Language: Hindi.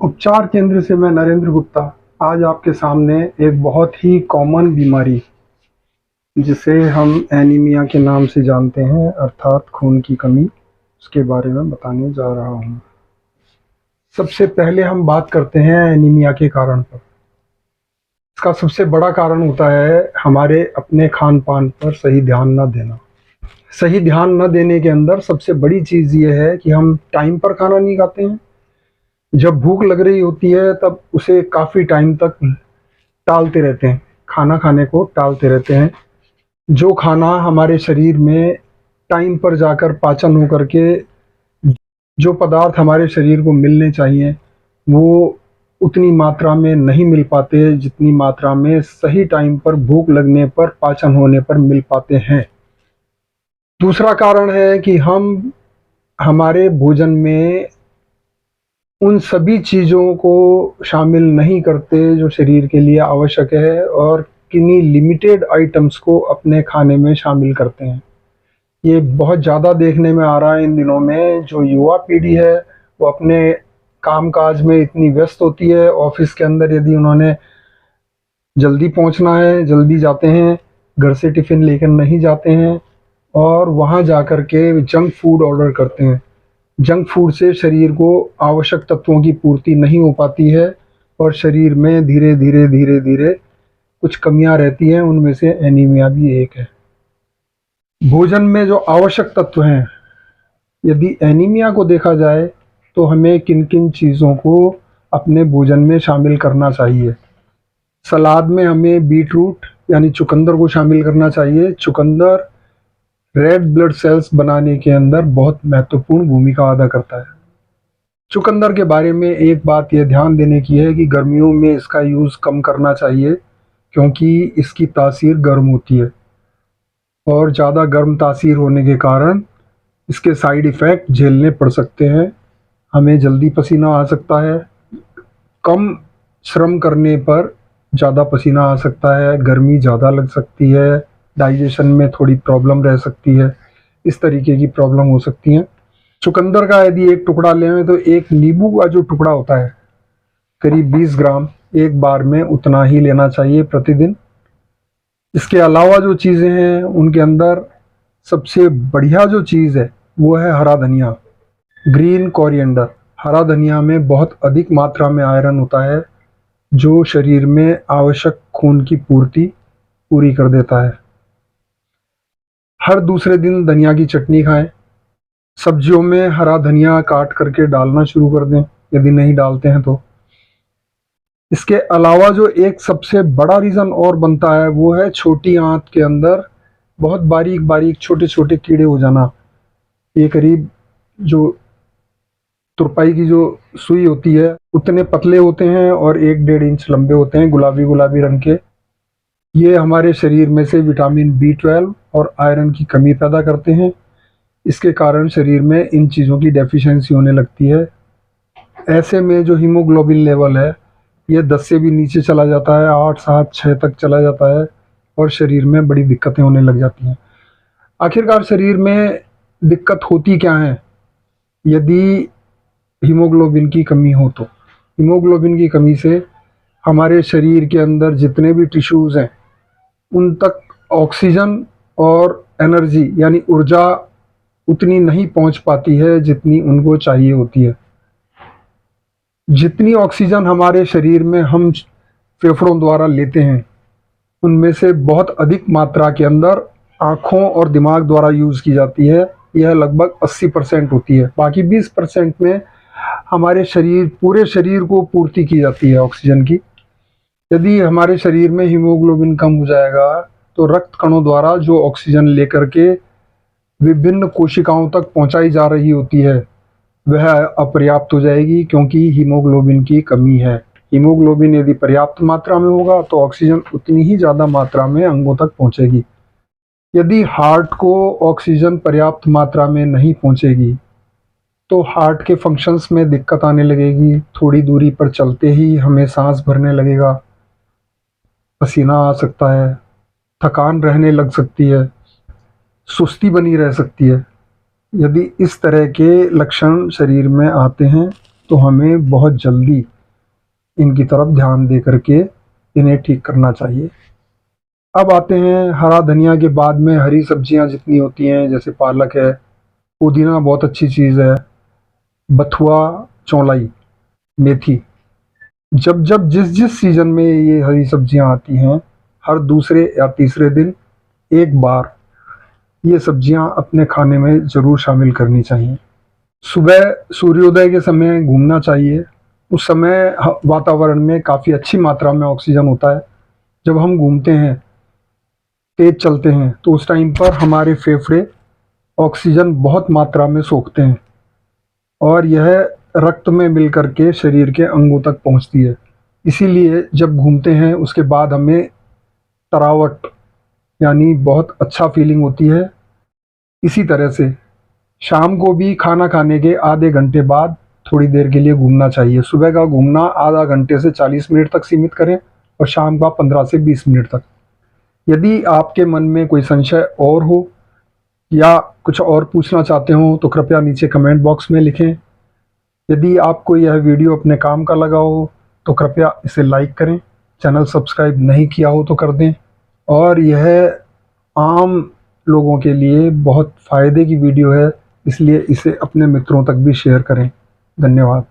उपचार केंद्र से मैं नरेंद्र गुप्ता आज आपके सामने एक बहुत ही कॉमन बीमारी जिसे हम एनीमिया के नाम से जानते हैं अर्थात खून की कमी, उसके बारे में बताने जा रहा हूँ। सबसे पहले हम बात करते हैं एनीमिया के कारण पर। इसका सबसे बड़ा कारण होता है हमारे अपने खान पान पर सही ध्यान न देना। सही ध्यान न देने के अंदर सबसे बड़ी चीज़ ये है कि हम टाइम पर खाना नहीं खाते हैं। जब भूख लग रही होती है तब उसे काफ़ी टाइम तक टालते रहते हैं, खाना खाने को टालते रहते हैं। जो खाना हमारे शरीर में टाइम पर जाकर पाचन होकर के जो पदार्थ हमारे शरीर को मिलने चाहिए वो उतनी मात्रा में नहीं मिल पाते जितनी मात्रा में सही टाइम पर भूख लगने पर पाचन होने पर मिल पाते हैं। दूसरा कारण है कि हम हमारे भोजन में उन सभी चीज़ों को शामिल नहीं करते जो शरीर के लिए आवश्यक है और किन्हीं लिमिटेड आइटम्स को अपने खाने में शामिल करते हैं। ये बहुत ज़्यादा देखने में आ रहा है इन दिनों में। जो युवा पीढ़ी है वो अपने कामकाज में इतनी व्यस्त होती है, ऑफिस के अंदर यदि उन्होंने जल्दी पहुंचना है जल्दी जाते हैं, घर से टिफ़िन लेकर नहीं जाते हैं और वहां जाकर के जंक फूड ऑर्डर करते हैं। जंक फूड से शरीर को आवश्यक तत्वों की पूर्ति नहीं हो पाती है और शरीर में धीरे धीरे कुछ कमियां रहती हैं, उनमें से एनीमिया भी एक है। भोजन में जो आवश्यक तत्व हैं, यदि एनीमिया को देखा जाए तो हमें किन किन चीज़ों को अपने भोजन में शामिल करना चाहिए। सलाद में हमें बीटरूट यानी चुकंदर को शामिल करना चाहिए। चुकंदर रेड ब्लड सेल्स बनाने के अंदर बहुत महत्वपूर्ण भूमिका अदा करता है। चुकंदर के बारे में एक बात यह ध्यान देने की है कि गर्मियों में इसका यूज़ कम करना चाहिए क्योंकि इसकी तासीर गर्म होती है और ज़्यादा गर्म तासीर होने के कारण इसके साइड इफ़ेक्ट झेलने पड़ सकते हैं। हमें जल्दी पसीना आ सकता है, कम श्रम करने पर ज़्यादा पसीना आ सकता है, गर्मी ज़्यादा लग सकती है, डाइजेशन में थोड़ी प्रॉब्लम रह सकती है, इस तरीके की प्रॉब्लम हो सकती हैं। चुकंदर का यदि एक टुकड़ा लें तो एक नींबू का जो टुकड़ा होता है करीब 20 ग्राम एक बार में उतना ही लेना चाहिए प्रतिदिन। इसके अलावा जो चीज़ें हैं उनके अंदर सबसे बढ़िया जो चीज़ है वो है हरा धनिया, ग्रीन कोरिएंडर। हरा धनिया में बहुत अधिक मात्रा में आयरन होता है जो शरीर में आवश्यक खून की पूर्ति पूरी कर देता है। हर दूसरे दिन धनिया की चटनी खाएं। सब्जियों में हरा धनिया काट करके डालना शुरू कर दें यदि नहीं डालते हैं तो। इसके अलावा जो एक सबसे बड़ा रीज़न और बनता है वो है छोटी आंत के अंदर बहुत बारीक बारीक छोटे छोटे कीड़े हो जाना। ये करीब जो तुरपाई की जो सुई होती है उतने पतले होते हैं और 1-1.5 इंच लंबे होते हैं, गुलाबी गुलाबी रंग के। ये हमारे शरीर में से विटामिन B12 और आयरन की कमी पैदा करते हैं। इसके कारण शरीर में इन चीज़ों की डेफिशिएंसी होने लगती है। ऐसे में जो हीमोग्लोबिन लेवल है ये 10 से भी नीचे चला जाता है, 8, 7, 6 तक चला जाता है और शरीर में बड़ी दिक्कतें होने लग जाती हैं। आखिरकार शरीर में दिक्कत होती क्या है यदि हीमोग्लोबिन की कमी हो तो? हीमोग्लोबिन की कमी से हमारे शरीर के अंदर जितने भी टिश्यूज़ हैं उन तक ऑक्सीजन और एनर्जी यानी ऊर्जा उतनी नहीं पहुंच पाती है जितनी उनको चाहिए होती है। जितनी ऑक्सीजन हमारे शरीर में हम फेफड़ों द्वारा लेते हैं उनमें से बहुत अधिक मात्रा के अंदर आँखों और दिमाग द्वारा यूज़ की जाती है। यह लगभग 80% होती है। बाकी 20% में हमारे पूरे शरीर को पूर्ति की जाती है ऑक्सीजन की। यदि हमारे शरीर में हीमोग्लोबिन कम हो जाएगा तो रक्त कणों द्वारा जो ऑक्सीजन लेकर के विभिन्न कोशिकाओं तक पहुंचाई जा रही होती है वह अपर्याप्त हो जाएगी क्योंकि हीमोग्लोबिन की कमी है। हीमोग्लोबिन यदि पर्याप्त मात्रा में होगा तो ऑक्सीजन उतनी ही ज़्यादा मात्रा में अंगों तक पहुंचेगी। यदि हार्ट को ऑक्सीजन पर्याप्त मात्रा में नहीं पहुंचेगी तो हार्ट के फंक्शंस में दिक्कत आने लगेगी। थोड़ी दूरी पर चलते ही हमें सांस भरने लगेगा, पसीना आ सकता है, थकान रहने लग सकती है, सुस्ती बनी रह सकती है। यदि इस तरह के लक्षण शरीर में आते हैं तो हमें बहुत जल्दी इनकी तरफ ध्यान दे करके इन्हें ठीक करना चाहिए। अब आते हैं हरा धनिया के बाद में हरी सब्जियां जितनी होती हैं, जैसे पालक है, पुदीना बहुत अच्छी चीज़ है, बथुआ, चौलाई, मेथी। जब जब जिस जिस सीज़न में ये हरी सब्जियां आती हैं, हर दूसरे या तीसरे दिन एक बार ये सब्जियां अपने खाने में ज़रूर शामिल करनी चाहिए। सुबह सूर्योदय के समय घूमना चाहिए। उस समय वातावरण में काफ़ी अच्छी मात्रा में ऑक्सीजन होता है। जब हम घूमते हैं, तेज चलते हैं, तो उस टाइम पर हमारे फेफड़े ऑक्सीजन बहुत मात्रा में सोखते हैं और यह रक्त में मिल करके शरीर के अंगों तक पहुंचती है। इसीलिए जब घूमते हैं उसके बाद हमें तरावट यानी बहुत अच्छा फीलिंग होती है। इसी तरह से शाम को भी खाना खाने के आधे घंटे बाद थोड़ी देर के लिए घूमना चाहिए। सुबह का घूमना आधा घंटे से 40 मिनट तक सीमित करें और शाम का 15 से 20 मिनट तक। यदि आपके मन में कोई संशय और हो या कुछ और पूछना चाहते हो तो कृपया नीचे कमेंट बॉक्स में लिखें। यदि आपको यह वीडियो अपने काम का लगा हो तो कृपया इसे लाइक करें, चैनल सब्सक्राइब नहीं किया हो तो कर दें, और यह आम लोगों के लिए बहुत फ़ायदे की वीडियो है, इसलिए इसे अपने मित्रों तक भी शेयर करें। धन्यवाद।